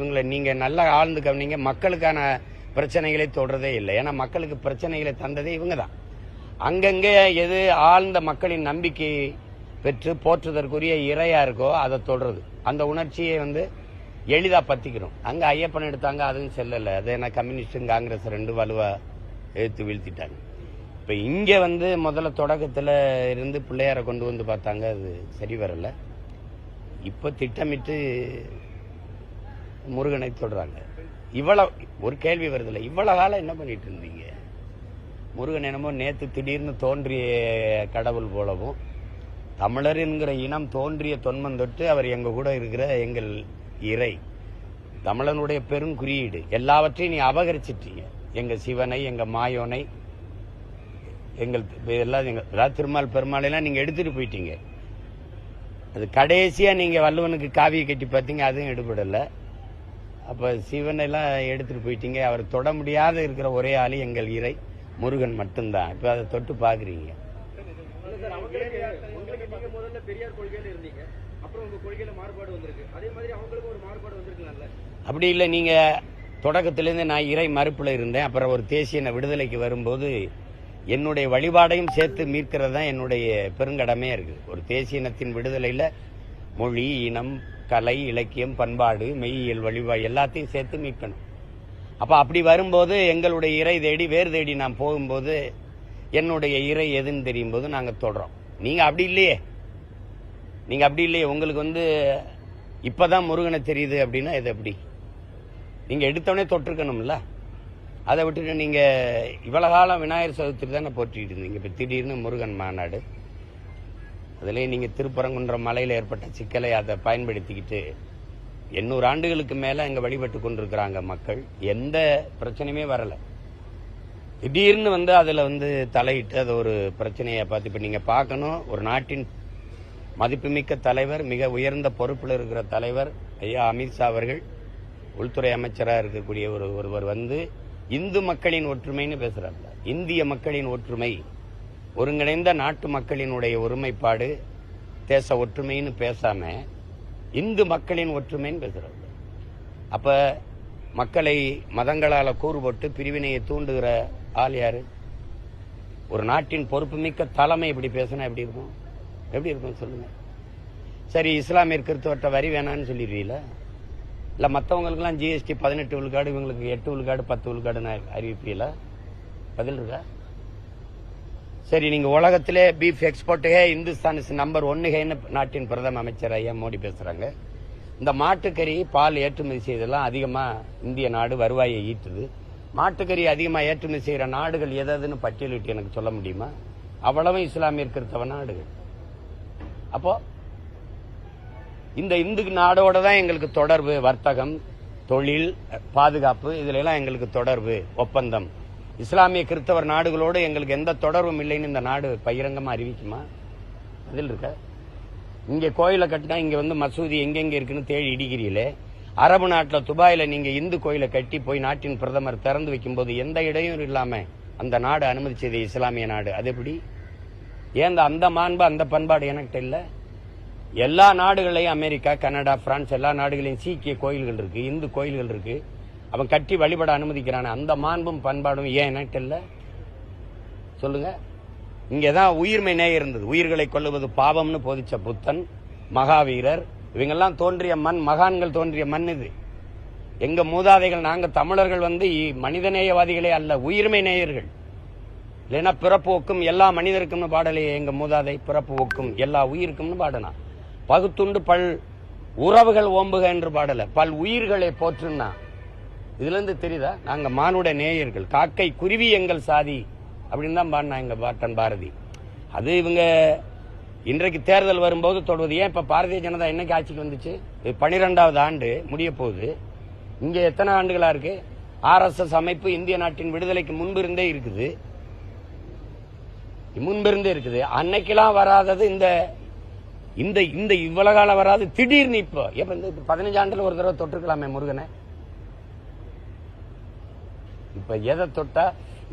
இவங்களை நீங்க நல்லா ஆழ்ந்து கவனிங்க. மக்களுக்கான பிரச்சனைகளை தொடரதே இல்லை. ஏன்னா மக்களுக்கு பிரச்சனைகளை தந்ததே இவங்க தான். அங்கங்கே எது ஆழ்ந்த மக்களின் நம்பிக்கை பெற்று போற்றுதற்குரிய இறையா இருக்கோ அதை தொடருது. அந்த உணர்ச்சியை எளிதா பத்திக்கிறோம். அங்க ஐயப்பன் எடுத்தாங்க, அதுவும் செல்லல. அது என்ன கம்யூனிஸ்ட் காங்கிரஸ் ரெண்டு வலுவா எழுத்து வீழ்த்திட்டாங்க. இப்ப இங்க முதல்ல தொடக்கத்துல இருந்து பிள்ளையார கொண்டு வந்து பார்த்தாங்க, அது சரி வரல. இப்ப திட்டமிட்டு முருகனை தொடர்றாங்க. இவ்வளவு ஒரு கேள்வி வருதுல்ல, இவ்வளவு காலம் என்ன பண்ணிட்டு இருந்தீங்க? முருகன் என்னமோ நேத்து திடீர்னு தோன்றிய கடவுள் போலவும், தமிழர் என்கிற இனம் தோன்றிய தொன்மம் தொட்டு அவர் எங்க கூட இருக்கிற எங்கள் இறை, தமிழனுடைய பெருங்குறியீடு, எல்லாவற்றையும் நீ அபகரிச்சிட்டீங்க. எங்க சிவனை, எங்க மாயோனை, எங்கள் எல்லாம் திருமால் பெருமாளெல்லாம் நீங்க எடுத்துட்டு போயிட்டீங்க. அது கடைசியா நீங்க வள்ளுவனுக்கு காவியை கட்டி பார்த்தீங்க, அதுவும் எடுபடல. அப்ப சிவனை எல்லாம் எடுத்துட்டு போயிட்டீங்க. அவர் தொட முடியாத இருக்கிற ஒரே ஆளு எங்கள் இறை முருகன் மட்டும்தான். இப்ப அதை தொட்டு பாக்குறீங்க. அப்படி இல்லை, நீங்க தொடக்கத்திலிருந்து நான் இறை மறுப்புல இருந்தேன். அப்புறம் ஒரு தேசிய விடுதலைக்கு வரும்போது என்னுடைய வழிபாடையும் சேர்த்து மீட்கிறது தான் என்னுடைய பெருங்கடமையா இருக்குது. ஒரு தேசிய இனத்தின் விடுதலையில மொழி, இனம், கலை, இலக்கியம், பண்பாடு, மெய்யியல், வழிபாடு எல்லாத்தையும் சேர்த்து மீட்கணும். அப்ப அப்படி வரும்போது எங்களுடைய இறை தேடி வேறு தேடி நாம் போகும்போது என்னுடைய இறை எதுன்னு தெரியும் போது நாங்க தொடறோம். நீங்க அப்படி இல்லையே, நீங்க அப்படி இல்லையே. உங்களுக்கு இப்பதான் முருகனை தெரியுது அப்படின்னா இது எப்படி? நீங்க எடுத்தோடனே தொட்டிருக்கணும்ல. அதை விட்டுட்டு நீங்க இவ்வளவு காலம் விநாயகர் சதுர்த்தி தானே போற்றிட்டு இருந்தீங்க. இப்ப திடீர்னு முருகன் மாநாடு, அதுலேயே நீங்க திருப்பரங்குன்ற மலையில் ஏற்பட்ட சிக்கலை அதை பயன்படுத்திக்கிட்டு 800 ஆண்டுகளுக்கு மேல இங்க வழிபட்டு கொண்டிருக்கிறாங்க மக்கள். எந்த பிரச்சனையுமே வரல. திடீர்னு அதுல தலையிட்டு அது ஒரு பிரச்சனையை பார்த்து இப்ப நீங்க பார்க்கணும். ஒரு நாட்டின் மதிப்புமிக்க தலைவர், மிக உயர்ந்த பொறுப்பில் இருக்கிற தலைவர் ஐயா அமித்ஷா அவர்கள், உள்துறை அமைச்சராக இருக்கக்கூடிய ஒருவர் இந்து மக்களின் ஒற்றுமைன்னு பேசுறாங்க. இந்திய மக்களின் ஒற்றுமை, ஒருங்கிணைந்த நாட்டு மக்களினுடைய ஒருமைப்பாடு, தேச ஒற்றுமைன்னு பேசாம இந்து மக்களின் ஒற்றுமைன்னு பேசுறாங்க. அப்ப மக்களை மதங்களால கூறு போட்டு பிரிவினையை தூண்டுகிற ஆள் யாரு? ஒரு நாட்டின் பொறுப்புமிக்க தலைமை இப்படி பேசினா எப்படி இருக்கும்? எப்படி இருக்கும் சொல்லுங்க. சரி, இஸ்லாமிய கிறிஸ்தவர்கிட்ட வரி வேணான்னு சொல்லிடுவீங்களா? இல்ல மற்றவங்களுக்குலாம் ஜிஎஸ்டி 18 விழுக்காடு, இவங்களுக்கு 8 விழுக்காடு 10 விழுக்காடுன்னு அறிவிப்பீங்களா? பதில் இருக்கா? சரி, நீங்க உலகத்திலே பீஃப் எக்ஸ்போர்ட்டுகே இந்துஸ்தான் நம்பர் 1 நாட்டின் பிரதம அமைச்சர் ஐயா மோடி பேசுறாங்க. இந்த மாட்டுக்கறி, பால் ஏற்றுமதி செய்தெல்லாம் அதிகமா இந்திய நாடு வருவாயை ஈட்டுது. மாட்டுக்கறி அதிகமா ஏற்றுமதி செய்யற நாடுகள் எதுன்னு பட்டியலிட்டு எனக்கு சொல்ல முடியுமா? அவ்வளவு இஸ்லாமிய கிறிஸ்தவ நாடுகள். அப்போ இந்த இந்து நாடோட தான் எங்களுக்கு தொடர்பு, வர்த்தகம், தொழில், பாதுகாப்பு, இதுல எல்லாம் எங்களுக்கு தொடர்பு, ஒப்பந்தம். இஸ்லாமிய கிறிஸ்தவர் நாடுகளோடு எங்களுக்கு எந்த தொடர்பும் இல்லைன்னு இந்த நாடு பகிரங்கமா அறிவிக்குமா? அதில் இருக்க. இங்க கோயிலை கட்டினா இங்க மசூதி எங்கெங்க இருக்குன்னு தேடி இடிக்கிறீங்களே. அரபு நாட்டுல துபாயில நீங்க இந்து கோயிலை கட்டி போய் நாட்டின் பிரதமர் திறந்து வைக்கும் போது எந்த இடையும் இல்லாம அந்த நாடு அனுமதிச்சது இஸ்லாமிய நாடு. அது எப்படி? ஏன் அந்த மாண்பு, அந்த பண்பாடு எனக்கிட்ட இல்ல? எல்லா நாடுகளையும், அமெரிக்கா, கனடா, பிரான்ஸ், எல்லா நாடுகளையும் சீக்கிய கோயில்கள் இருக்கு, இந்து கோயில்கள் இருக்கு. அவன் கட்டி வழிபட அனுமதிக்கிறான அந்த மாண்பும் பண்பாடும் ஏன் எனக்கு இல்ல சொல்லுங்க. இங்கதான் உயிர்மை நேயம் இருந்தது. உயிர்களை கொல்லுவது பாவம்னு போதிச்ச புத்தன், மகாவீரர், இவங்கெல்லாம் தோன்றிய மண், மகான்கள் தோன்றிய மண் இது. எங்க மூதாதைகள், நாங்க தமிழர்கள் மனிதநேயவாதிகளே அல்ல, உயிர்மை நேயர்கள். இல்லைன்னா பிறப்பு ஒக்கும் எல்லா மனிதருக்கும்னு பாடலையே எங்க மூதாதை. பிறப்பு ஒக்கும் எல்லா உயிருக்கும்னு பாடனா. பகுத்துண்டு பல் உறவுகள் ஓம்புக என்று பாடல, பல் உயிர்களை போற்றுன்னா. இதுல இருந்து தெரியுதா? நாங்க மானுட நேயர்கள், காக்கை குருவி எங்கள் சாதி அப்படின்னு தான் பாடினா எங்க பாட்டன் பாரதி. அது இவங்க இன்றைக்கு தேர்தல் வரும்போது தொடர்வது. ஏன் இப்ப பாரதிய ஜனதா என்னைக்கு ஆட்சிக்கு வந்துச்சு? 12வது ஆண்டு முடிய போகுது. இங்க எத்தனை ஆண்டுகளா இருக்கு? RSS அமைப்பு இந்திய நாட்டின் விடுதலைக்கு முன்பிருந்தே இருக்குது. இருக்குது. அன்னைக்கெல்லாம் வராதது இந்த இவ்வளவு காலம் வராது, திடீர்னு இப்ப 15 ஆண்டுல ஒரு தடவை தொட்டிருக்கலாமே முருகனை. இப்ப எதை தொட்டா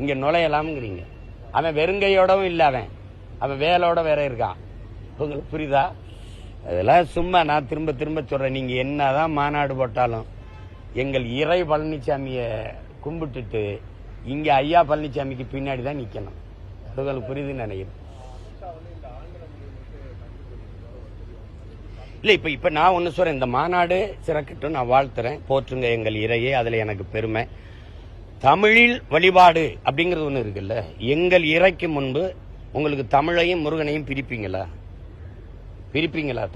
இங்க நுழையலாம்ங்கிறீங்க? அவன் வெறுங்கையோடவும் இல்ல, அவன் வேலோட வேற இருக்கான். உங்களுக்கு புரியுதா? அதெல்லாம் சும்மா நான் திரும்ப திரும்ப சொல்றேன். நீங்க என்னதான் மாநாடு போட்டாலும் எங்கள் இறை பழனிசாமிய கும்பிட்டுட்டு இங்க ஐயா பழனிசாமிக்கு பின்னாடி தான் நிக்கணும். உங்களுக்கு புரியுதுன்னு நினைக்கிறேன். இல்ல இப்ப நான் ஒண்ணு சொல்றேன், இந்த மாநாடு சிறக்கட்டும், நான் வாழ்த்துறேன். போற்றுங்க எங்கள் இறையே, அதுல எனக்கு பெருமை. தமிழில் வழிபாடு அப்படிங்கறது ஒண்ணு இருக்குல்ல, எங்கள் இறைக்கு முன்பு உங்களுக்கு தமிழையும் முருகனையும் பிரிப்பீங்களா?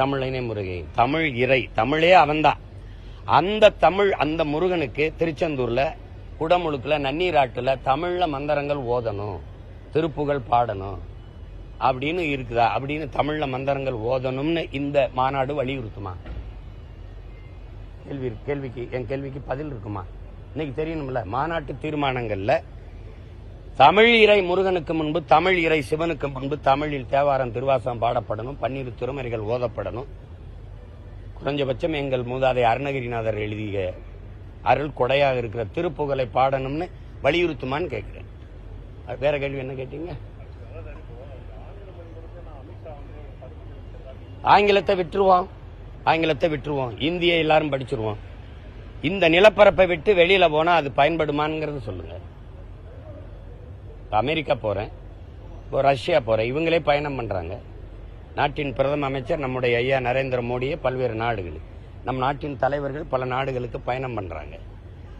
தமிழையும் முருகையும். தமிழ் இறை, தமிழே அவன்தான். அந்த தமிழ், அந்த முருகனுக்கு திருச்செந்தூர்ல குடமுழுக்குல நன்னீராட்டுல தமிழ்ல மந்திரங்கள் ஓதணும், திருப்புகழ் பாடணும் அப்படின்னு இருக்குதா? அப்படின்னு தமிழ்ல மந்திரங்கள் ஓதணும்னு இந்த மாநாடு வலியுறுத்துமா? என் கேள்விக்கு பதில் இருக்குமா? இன்னைக்கு தெரியணும்ல. மாநாட்டு தீர்மானங்கள்ல தமிழ் இறை முருகனுக்கு முன்பு, தமிழ் இறை சிவனுக்கு முன்பு தமிழில் தேவாரம் திருவாசகம் பாடப்படணும், 12 திருமறைகள் ஓதப்படணும், குறைஞ்சபட்சம் எங்கள் மூதாதை அருணகிரிநாதர் எழுதிய அருள் கொடையாக இருக்கிற திருப்புகழை பாடணும்னு வலியுறுத்துமான்னு கேட்கிறேன். வேற கேள்வி என்ன கேட்டீங்க? ஆங்கிலத்தை விட்டுருவோம், இந்தியை எல்லாரும் படிச்சிருவோம். இந்த நிலப்பரப்பை விட்டு வெளியில போனா அது பயன்படுமாங்கிறது சொல்லுங்க. அமெரிக்கா போறேன், ரஷ்யா போறேன், இவங்களே பயணம் பண்றாங்க. நாட்டின் பிரதம அமைச்சர் நம்முடைய ஐயா நரேந்திர மோடியே பல்வேறு நாடுகள், நம் நாட்டின் தலைவர்கள் பல நாடுகளுக்கு பயணம் பண்றாங்க.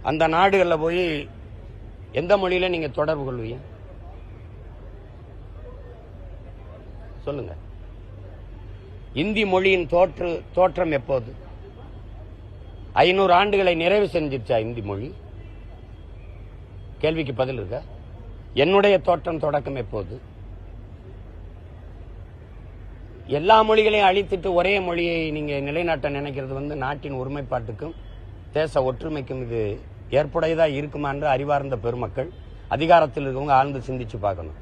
அந்த நாடுகளில் போய் எந்த மொழியில நீங்க தொடர்பு கொள்வீங்க சொல்லுங்க? இந்தி மொழியின் தோற்றம் எப்போது? 500 ஆண்டுகளை நிறைவு செஞ்சிருச்சா இந்தி மொழி? கேள்விக்கு பதில் இருக்கா? என்னுடைய தோற்றம் தொடக்கம் எப்போது? எல்லா மொழிகளையும் அழித்துட்டு ஒரே மொழியை நீங்க நிலைநாட்ட நினைக்கிறது நாட்டின் ஒருமைப்பாட்டுக்கும் தேச ஒற்றுமைக்கும் இது ஏற்புடையதா இருக்குமா என்று அறிவார்ந்த பெருமக்கள், அதிகாரத்தில் இருக்கவங்க ஆழ்ந்து சிந்திச்சு பார்க்கணும்.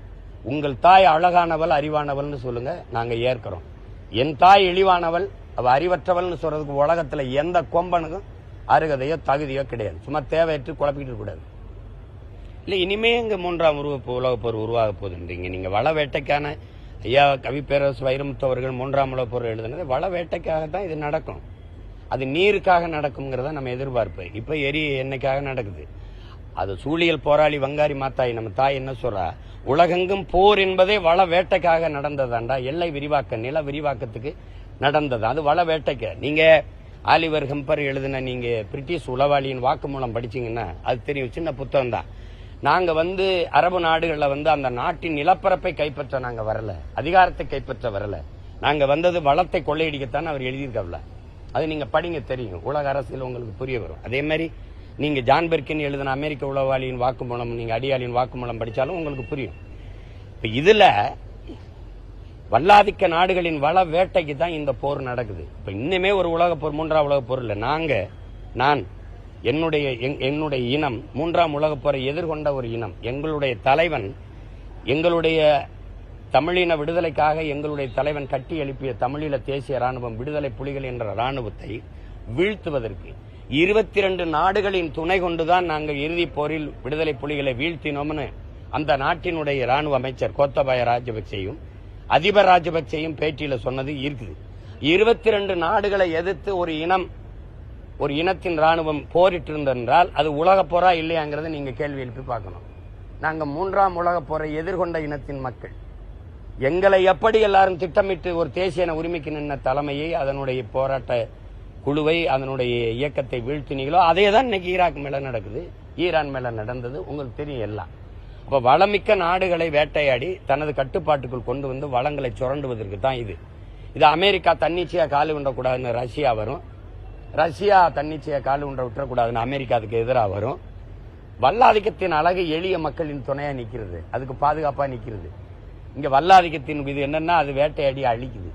உங்கள் தாய் அழகானவள் அறிவானவள்னு சொல்லுங்க, நாங்க ஏற்கிறோம். என் தாய் இழிவானவள், அவ அறிவற்றவள்னு சொல்றதுக்கு உலகத்துல எந்த கொம்பனுக்கும் அருகதையோ தகுதியோ கிடையாது. சும்மா தேவையற்று குழப்பிக்கிட்டு கூடாது. இல்ல இனிமே இங்க 3ஆம் உலகப் போர் உருவாக போகுதுன்றீங்க. நீங்க வள வேட்டைக்கான ஐயா கவி பேரரசு வைரமுத்து அவர்கள் 3ஆம் உலகப் போர் எழுதுனது வள வேட்டைக்காகத்தான் இது நடக்கும். அது நீருக்காக நடக்கும்ங்கிறத நம்ம எதிர்பார்ப்பு. இப்ப எண்ணெய்க்காக நடக்குது. அது சூழியல் போராளி வங்காரி மாத்தாய் நம்ம தாய் என்ன சொல்றா, உலகெங்கும் போர் என்பதே வள வேட்டைக்காக நடந்ததாண்டா, எல்லை விரிவாக்க நில விரிவாக்கத்துக்கு நடந்தது. அது வள வேட்டைக்கு. நீங்க ஆலிவர் ஹெம்பர் எழுதின நீங்க பிரிட்டிஷ் உளவாளியின் வாக்குமூலம் படிச்சீங்கன்னா அது தெரியும். சின்ன புத்தகம் தான். நாங்க அரபு நாடுகள்ல அந்த நாட்டின் நிலப்பரப்பை கைப்பற்ற நாங்க வரல, அதிகாரத்தை கைப்பற்ற வரல. நாங்க வந்தது வளத்தை கொள்ளையடிக்கத்தான் அவர் எழுதியிருக்கல. அது நீங்க படிங்க, தெரியும். உலக அரசியல் உங்களுக்கு புரிய வரும். அதே மாதிரி நீங்க ஜான் பெர்கின் எழுதின அமெரிக்க உளவாளியின் வாக்குமூலம், நீங்க அடியாளின் வாக்குமூலம் படிச்சாலும் உங்களுக்கு புரியும். இப்ப இதுல வல்லாதிக்க நாடுகளின் வள வேட்டைக்கு தான் இந்த போர் நடக்குது. இப்ப இன்னுமே ஒரு உலகப் போர், 3ஆம் உலகப் போர் இல்ல. நான் என்னுடைய இனம் 3ஆம் உலகப் போரை எதிர்கொண்ட ஒரு இனம். எங்களுடைய தலைவன், எங்களுடைய தமிழின விடுதலைக்காக எங்களுடைய தலைவன் கட்டி எழுப்பிய தமிழீழ தேசிய ராணுவம், விடுதலை புலிகள் என்ற ராணுவத்தை வீழ்த்துவதற்கு 22 நாடுகளின் துணை கொண்டுதான் நாங்கள் இறுதிப் போரில் விடுதலை புலிகளை வீழ்த்தினோம்னு அந்த நாட்டினுடைய ராணுவ அமைச்சர் கோத்தபாய ராஜபக்சேயும் அதிபர் ராஜபக்சேயும் பேட்டியில சொன்னது இருக்குது. 22 நாடுகளை எதிர்த்து ஒரு இனத்தின் ராணுவம் போரிட்டு இருந்தென்றால் அது உலகப் போரா இல்லையாங்கிறத நீங்க கேள்வி எழுப்பி பார்க்கணும். நாங்க 3ஆம் உலகப் போரை எதிர்கொண்ட இனத்தின் மக்கள். எங்களை எப்படி எல்லாரும் திட்டமிட்டு ஒரு தேசிய உரிமைக்கு நின்ன தலைமையை, அதனுடைய போராட்ட குழுவை, அதனுடைய இயக்கத்தை வீழ்த்தினீங்களோ அதே தான் இன்னைக்கு ஈராக் மேல நடக்குது, ஈரான் மேல நடந்தது. உங்களுக்கு தெரியும் எல்லாம். அப்ப வளமிக்க நாடுகளை வேட்டையாடி தனது கட்டுப்பாட்டுக்குள் கொண்டு வந்து வளங்களை சுரண்டுவதற்கு தான் இது. அமெரிக்கா தன்னிச்சையா காலு உண்டக்கூடாதுன்னு ரஷ்யா வரும், ரஷ்யா தன்னிச்சையா காலு உண்ட விட்டுறக்கூடாதுன்னு அமெரிக்கா அதுக்கு எதிராக வரும். வல்லாதிக்கத்தின் அழகு எளிய மக்களின் துணையா நிக்கிறது, அதுக்கு பாதுகாப்பா நிக்கிறது. இங்க வல்லாதிக்கத்தின் இது என்னன்னா அது வேட்டையாடி அழிக்குது.